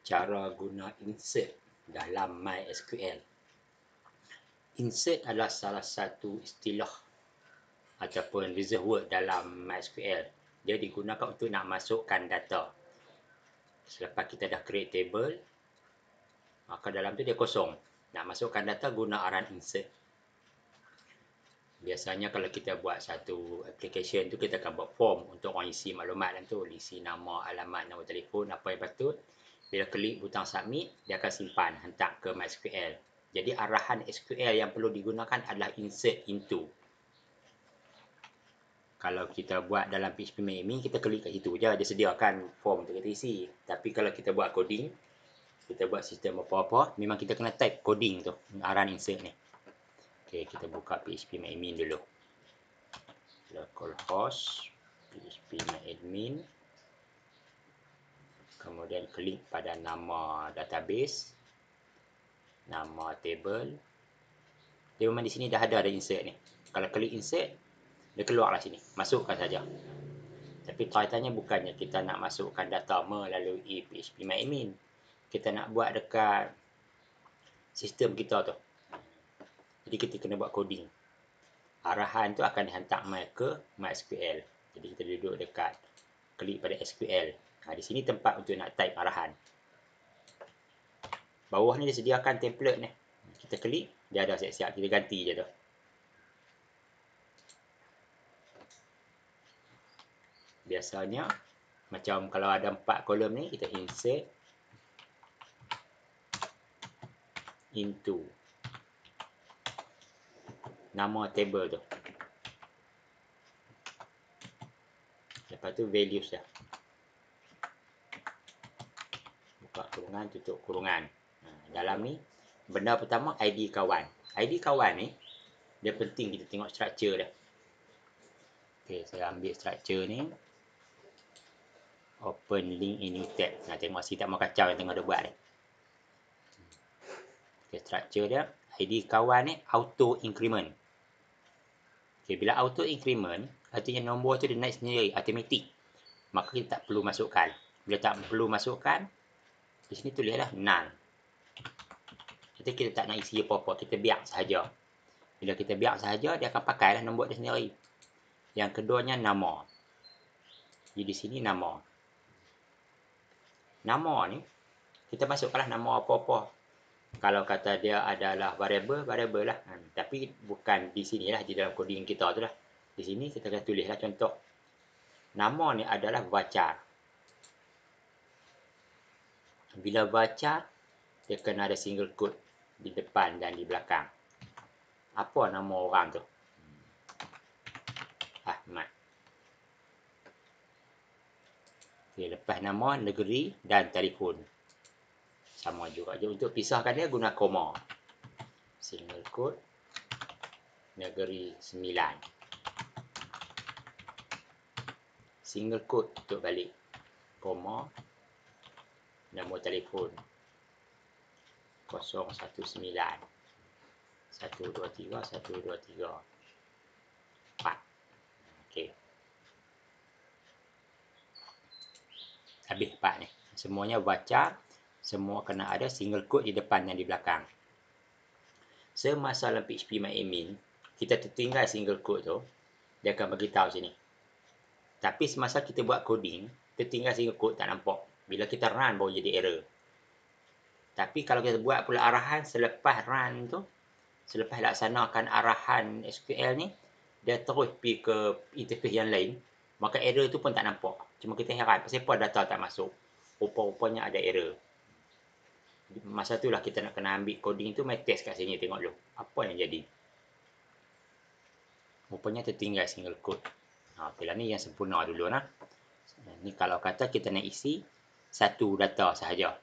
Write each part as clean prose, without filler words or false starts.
Cara guna insert dalam MySQL. Insert adalah salah satu istilah ataupun reserve word dalam MySQL. Dia digunakan untuk nak masukkan data. Selepas kita dah create table, maka dalam tu dia kosong. Nak masukkan data guna arahan insert. Biasanya kalau kita buat satu application tu, kita akan buat form untuk orang isi maklumat dalam tu. Isi nama, alamat, nombor telefon, apa yang patut. Bila klik butang submit, dia akan simpan, hantar ke MySQL. Jadi arahan SQL yang perlu digunakan adalah insert into. Kalau kita buat dalam PHP MyAdmin, kita klik kat situ je. Dia sediakan form untuk kita isi. Tapi kalau kita buat coding, kita buat sistem apa-apa, memang kita kena type coding tu, arahan insert ni. Okay, kita buka PHP MyAdmin dulu. Localhost, PHP MyAdmin. Kemudian klik pada nama database, nama table. Dia memang di sini dah ada insert ni. Kalau klik insert, dia keluarlah sini. Masukkan saja. Tapi kaitannya bukannya kita nak masukkan data melalui PHP MyAdmin. Kita nak buat dekat sistem kita tu. Jadi kita kena buat coding. Arahan tu akan dihantar ke MySQL. Jadi kita duduk dekat klik pada SQL. Di sini tempat untuk nak type arahan. Bawah ni disediakan template ni. Kita klik, dia ada siap-siap. Kita ganti je tu. Biasanya, macam kalau ada 4 kolom ni, kita insert into nama table tu. Lepas tu values dah. Buka kurungan, tutup kurungan. Dalam ni, benda pertama ID kawan. ID kawan ni, dia penting kita tengok structure dia. Okay, saya ambil structure ni. Open link in new tab. Nah, tengok si tak mau kacau yang tengok dia buat ni. Okay, structure dia. ID kawan ni auto increment. Okay, bila auto increment, artinya nombor tu dia naik sendiri, automatic. Maka kita tak perlu masukkan. Bila tak perlu masukkan, di sini tulislah null. Jadi kita tak nak isi apa-apa, kita biar sahaja. Bila kita biar sahaja, dia akan pakailah nombor dia sendiri. Yang keduanya nama. Jadi di sini nama. Nama ni, kita masukkanlah nama apa-apa. Kalau kata dia adalah variable, variable lah. Tapi bukan di sinilah, di dalam coding kita tu lah. Di sini kita akan tulislah contoh. Nama ni adalah varchar. Bila varchar, dia kena ada single quote di depan dan di belakang. Apa nama orang tu? Ahmad. Okay, lepas nama, negeri dan telefon. Sama juga je. Untuk pisahkan dia, guna koma. Single quote, negeri 9. Single quote untuk balik. Koma, nombor telefon 019 123 123 4. Okey. Habis 4 ni. Semuanya baca, semua kena ada single quote di depan dan di belakang. Semasa dalam PHP MyAdmin, kita tertinggal single quote tu, dia akan beritahu sini. Tapi semasa kita buat coding, tertinggal single quote tak nampak. Bila kita run baru jadi error. Tapi kalau kita buat pula arahan selepas run tu, selepas laksanakan arahan SQL ni, dia terus pergi ke interface yang lain, maka error tu pun tak nampak. Cuma kita heran, kenapa data tak masuk? Rupa-rupanya ada error. Masa itulah kita nak kena ambil coding tu, main test kat sini tengok dulu. Apa yang jadi? Rupanya tertinggal single quote. Okey lah, ni yang sempurna dulu nah. Ni kalau kata kita nak isi satu data sahaja.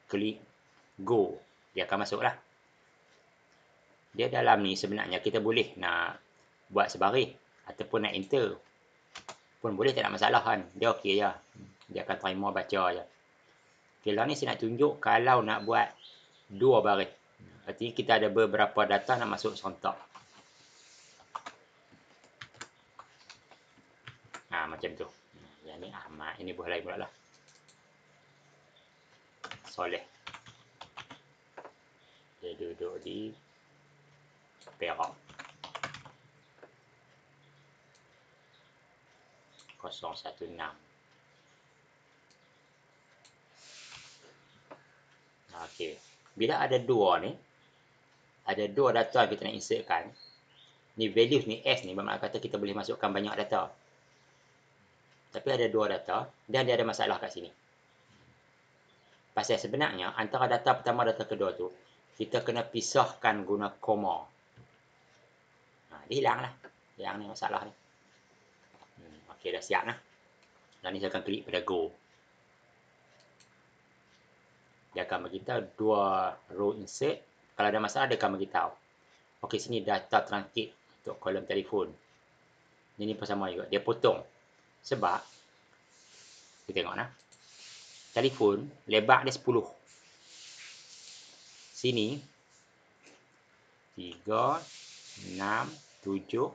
Klik go, dia akan masuk lah. Dia dalam ni sebenarnya kita boleh nak buat sebaris ataupun nak enter pun boleh, tak ada masalah kan. Dia okey je. Dia akan terima baca je. Okey lah, ni saya nak tunjuk kalau nak buat dua baris. Artinya kita ada beberapa data nak masuk serentak. Macam tu. Yang ni Ahmad, ini boleh lain pula lah. Soleh. Dia duduk di Perak. 016. Okey. Bila ada dua ni, ada dua data kita nak insertkan. Ni values ni S ni bermakna kata kita boleh masukkan banyak data. Tapi ada dua data dan dia ada masalah kat sini. Pasal sebenarnya antara data pertama dan data kedua tu kita kena pisahkan guna koma. Dia hilang lah. Yang ni masalah ni. Okey, dah siap lah. Dan ni saya akan klik pada go. Dia akan beritahu dua row insert. Kalau ada masalah dia akan beritahu. Okey, sini data truncated untuk kolom telefon. Ini pun sama juga. Dia potong. Sebab kita tengok lah. Telefon lebar dia 10. Sini 3, 6, 7,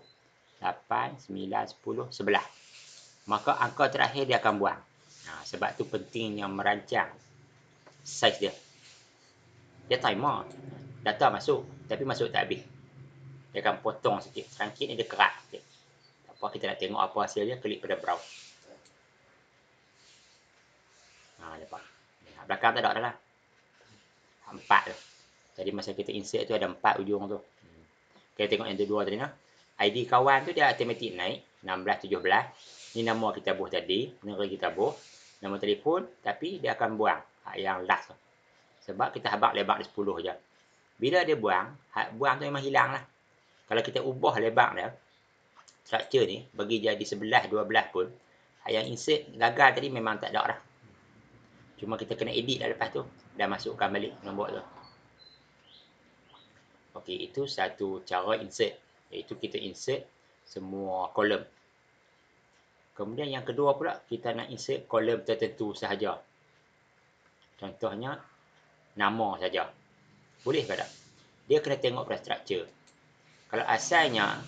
8, 9, 10, 11. Maka angka terakhir dia akan buang. Sebab tu pentingnya merancang saiz dia. Dia timer. Data masuk. Tapi masuk tak habis. Dia akan potong sikit. Truncated ni dia kerat sikit. Apa kita nak tengok apa hasilnya, klik pada browse. Dapat. Belakang tak ada dah lah. 4 tu. Jadi masa kita insert tu ada 4 ujung tu. Kita tengok yang kedua tadi lah. ID kawan tu dia automatik naik 16, 17. Ni nama kita buh tadi, negeri kita buh, nama telefon, tapi dia akan buang yang last tu. Sebab kita habaq lebar dia 10 je. Bila dia buang tu memang hilang lah. Kalau kita ubah lebar dia, structure ni bagi jadi 11, 12 pun, yang insert gagal tadi memang tak ada dah. Cuma kita kena edit dah lepas tu, dah masukkan balik nombor tu. Okey, itu satu cara insert, iaitu kita insert semua kolom. Kemudian yang kedua pula, kita nak insert kolom tertentu sahaja. Contohnya, nama saja. Boleh ke tak? Dia kena tengok pada structure. Kalau asalnya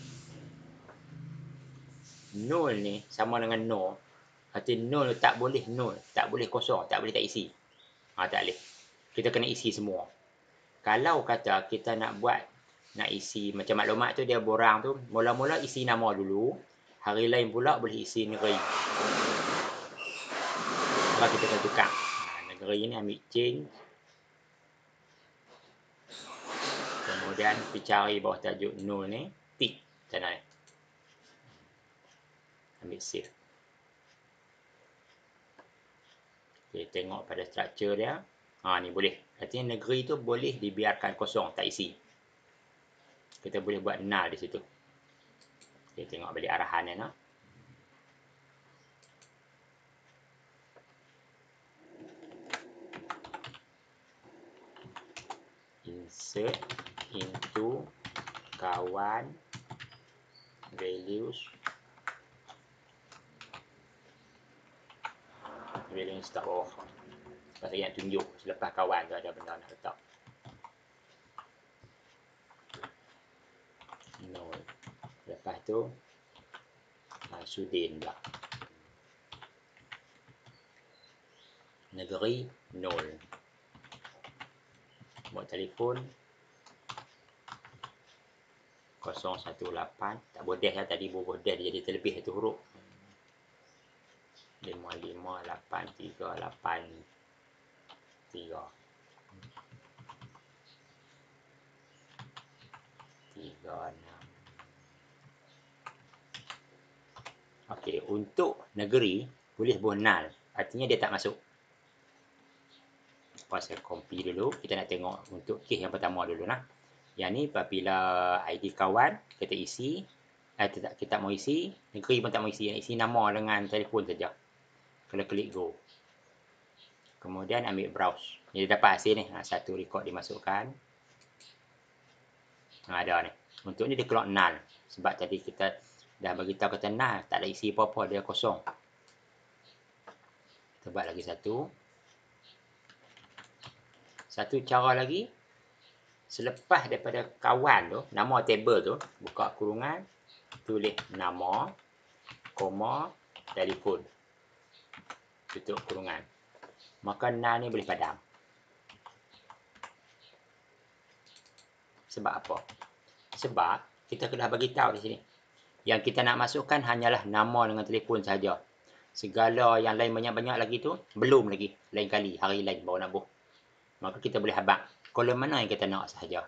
0 ni sama dengan 0, arti 0 tak boleh 0, tak boleh kosong, tak boleh tak isi. Tak boleh. Kita kena isi semua. Kalau kata kita nak isi macam maklumat tu dia borang tu, mula-mula isi nama dulu, hari lain pula boleh isi negeri. Maka kita akan tukar. Negeri ni ambil change. Kemudian pergi cari bawah tajuk 0 ni, tick sana ni. Ambil save. Okay, tengok pada structure dia. Ni boleh. Artinya negeri tu boleh dibiarkan kosong, tak isi. Kita boleh buat null di situ. Okay, tengok balik arahan dia nak. Insert into kawan values. Value start bawah. Sebab saya nak tunjuk selepas kawan tu ada benda nak letak. 0. Lepas tu Sudin pula. Negeri 0. Buat telefon 018. Tak boleh lah tadi boleh dia jadi terlebih satu huruf. 558383. 36. Okey, untuk negeri boleh buat null. Artinya dia tak masuk. Saya copy dulu. Kita nak tengok untuk kes yang pertama dulu lah. Yang ni apabila ID kawan kita isi, kita tak mau isi, negeri pun tak mau isi, isi nama dengan telefon saja. Kalau klik go. Kemudian ambil browse. Dia dapat hasil ni. Satu rekod dimasukkan. Ada ni. Untuk ni dia keluar null. Sebab tadi kita dah bagi tahu kata null, tak ada isi apa-apa, dia kosong. Kita buat lagi satu. Satu cara lagi, selepas daripada kawan tu, nama table tu, buka kurungan, tulis nama, koma, telefon. Tutup kurungan. Maka null ni boleh padam. Sebab apa? Sebab kita kena bagi tahu di sini. Yang kita nak masukkan hanyalah nama dengan telefon saja. Segala yang lain banyak-banyak lagi tu belum lagi. Lain kali, hari lain baru nak buh. Maka kita boleh habaq kolom mana yang kita nak sahaja.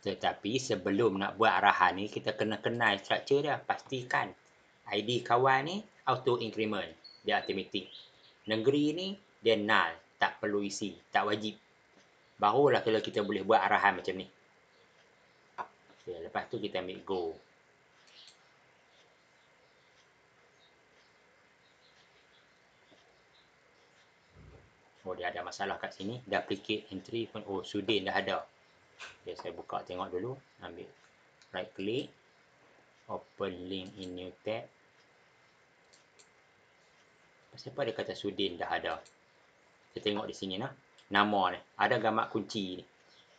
Tetapi sebelum nak buat arahan ni, kita kena kenal struktur dia. Pastikan ID kawan ni auto increment. Dia automatic. Negeri ni dia null. Tak perlu isi. Tak wajib. Barulah kalau kita boleh buat arahan macam ni. Okay, lepas tu kita ambil go. Oh, dia ada masalah kat sini. Duplicate entry pun. Oh, Sudin dah ada. Okay, saya buka tengok dulu. Ambil right click. Open link in new tab. Siapa dia kata Sudin dah ada? Kita tengok di sini nah. Nama ni. Ada gambar kunci ni.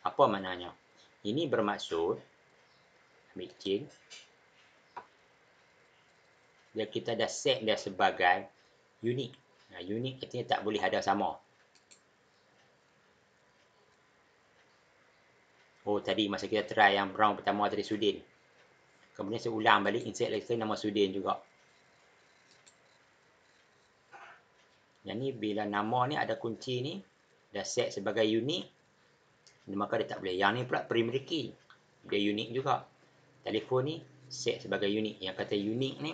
Apa maknanya? Ini bermaksud. Ambil change. Dia kita dah set dia sebagai unique. Nah, unique artinya tak boleh ada sama. Oh, tadi masa kita try yang round pertama tadi Sudin. Kemudian saya ulang balik, insert lagi nama Sudin juga. Yang ni bila nama ni ada kunci ni, dah set sebagai unique, maka dia tak boleh. Yang ni pula primary key. Dia unique juga. Telefon ni set sebagai unique. Yang kata unique ni,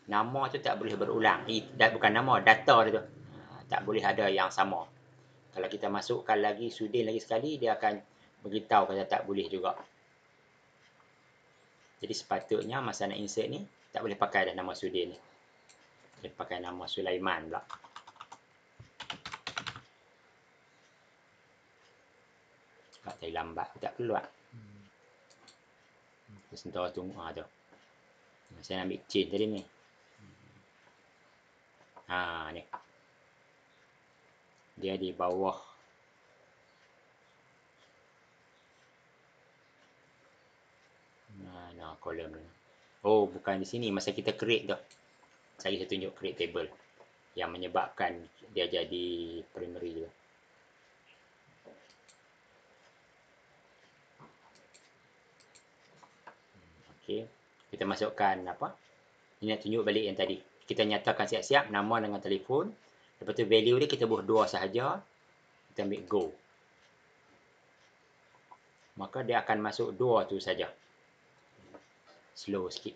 nama tu tak boleh berulang. Bukan nama, data dia tu. Tak boleh ada yang sama. Kalau kita masukkan lagi Sudin lagi sekali, dia akan beritahu kata tak boleh juga. Jadi sepatutnya masa nak insert ni, tak boleh pakai dah nama Sudin ni. Dia pakai nama Sulaiman pula. Sebab tadi lambat, tak keluar. Sebentar tunggu. Tu. Saya nak ambil change tadi ni. Ni. Dia di bawah. Mana kolom ni. Oh, bukan di sini. Masa kita create tu. Saya tunjuk create table. Yang menyebabkan dia jadi primary tu. Okey. Kita masukkan apa? Ini nak tunjuk balik yang tadi. Kita nyatakan siap-siap nama dengan telefon. Lepas tu value dia kita buat 2 sahaja. Kita ambil go. Maka dia akan masuk 2 tu saja. Slow sikit.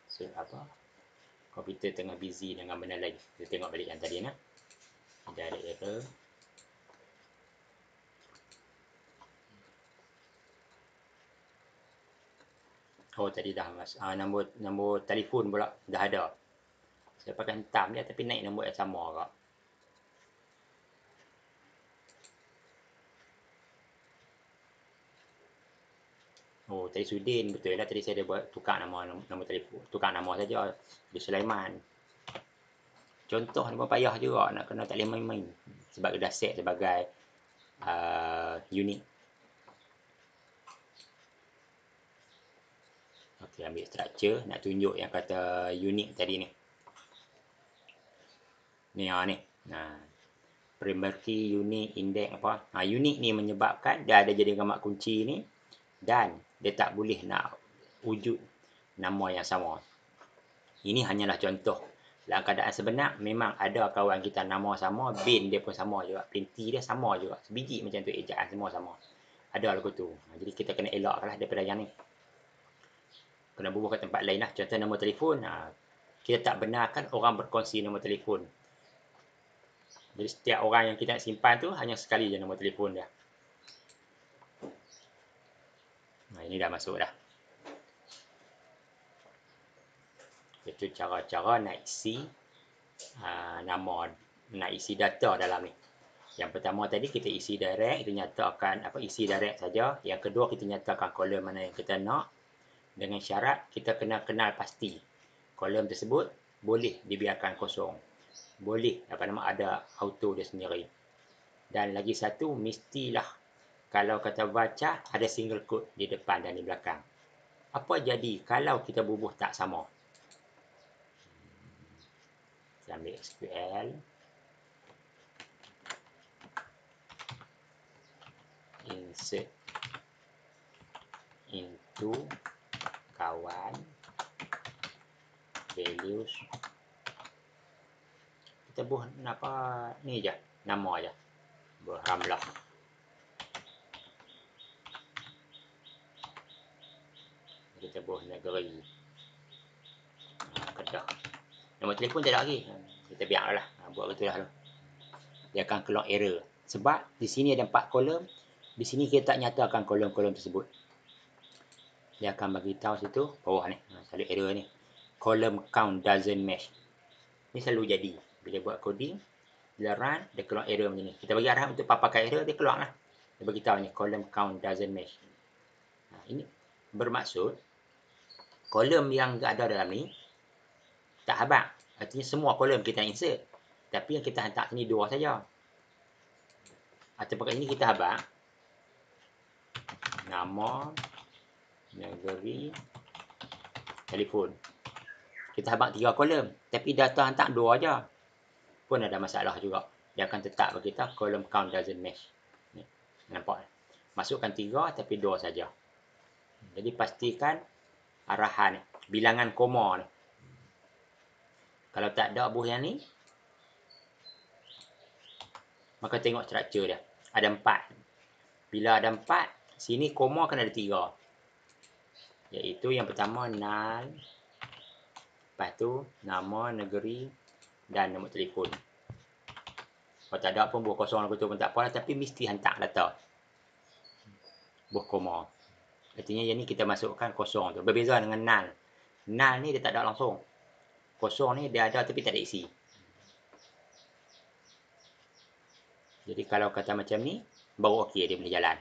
So, apa? Komputer tengah busy dengan benda lain. Kita tengok balik yang tadi. Ada error. Oh, tadi dah masuk. Nombor telefon pula dah ada. Saya pakai hitam dia tapi naik nombor yang sama kak. Oh, tadi Sudin betul lah. Tadi saya dah buat tukar nama telefon. Tukar nama saja. Di Sulaiman. Contoh ni pun payah juga. Nak kena tak boleh main-main. Sebab dia dah set sebagai unique. Okey, ambil structure. Nak tunjuk yang kata unique tadi ni. Ni. Primary key, unique, index apa. Unique ni menyebabkan dia ada jadi gambar kunci ni. Dan dia tak boleh nak wujud nama yang sama. Ini hanyalah contoh. Dalam keadaan sebenar, memang ada kawan kita nama sama, bin dia pun sama juga, printi dia sama juga. Sebiji macam tu, ejaan semua sama. Ada lagu tu. Jadi kita kena elaklah daripada yang ni. Kena bubuh ke tempat lain lah. Contoh nombor telefon. Kita tak benarkan orang berkongsi nombor telefon. Jadi setiap orang yang kita nak simpan tu, hanya sekali je nombor telefon dia. Ini dah masuk dah. Itu cara-cara nak isi nama, nak isi data dalam ni. Yang pertama tadi kita isi direct, kita nyatakan isi direct saja. Yang kedua kita nyatakan kolom mana yang kita nak. Dengan syarat kita kena kenal pasti kolom tersebut boleh dibiarkan kosong. Boleh ada auto dia sendiri. Dan lagi satu, mestilah kalau kata baca ada single quote di depan dan di belakang. Apa jadi kalau kita bubuh tak sama? Kita ambil SQL. insert into kawan values. Kita buat apa ni je, nama je, buat Ramlah. Kita buat negeri Kedah. Nombor telefon tak ada lagi, kita biarlah, buat betul lah. Dia akan keluar error sebab di sini ada 4 kolom, di sini kita tak nyatakan kolom-kolom tersebut. Dia akan bagi tahu situ bawah ni, selalu error ni, column count doesn't match. Ni selalu jadi bila buat coding, bila run dia keluar error macam ni. Kita bagi arahan untuk pakai error, dia keluar lah. Dia bagi tahu ni column count doesn't match. Ini bermaksud kolom yang ada dalam ni tak habaq. Artinya semua kolom kita insert, tapi yang kita hantar sini 2 saja. Atau pakai ini kita habaq nama, negeri, telefon. Kita habaq 3 kolom, tapi data hantar 2 aja. Pun ada masalah juga. Dia akan tetap bagi kita column count doesn't match. Ni, nampak? Masukkan 3 tapi 2 saja. Jadi pastikan arahan ni, bilangan koma ni. Kalau tak ada buah yang ni, maka tengok struktur dia. Ada 4. Bila ada 4, sini koma kena ada 3. Iaitu yang pertama null, lepas tu nama, negeri dan nombor telefon. Kalau tak ada pun buah kosong betul pun tak apa lah, tapi mesti hantar data. Buah koma. Artinya yang ni kita masukkan kosong tu. Berbeza dengan null. Null ni dia tak ada langsung. Kosong ni dia ada tapi tak ada isi. Jadi kalau kata macam ni, baru okey dia boleh jalan.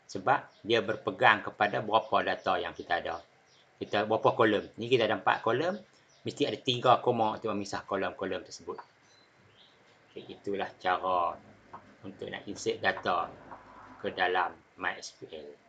Sebab dia berpegang kepada berapa data yang kita ada. Kita berapa kolom. Ni kita ada 4 kolom. Mesti ada 3 koma untuk memisah kolom-kolom tersebut. Okay, itulah cara untuk nak insert data ke dalam MySQL.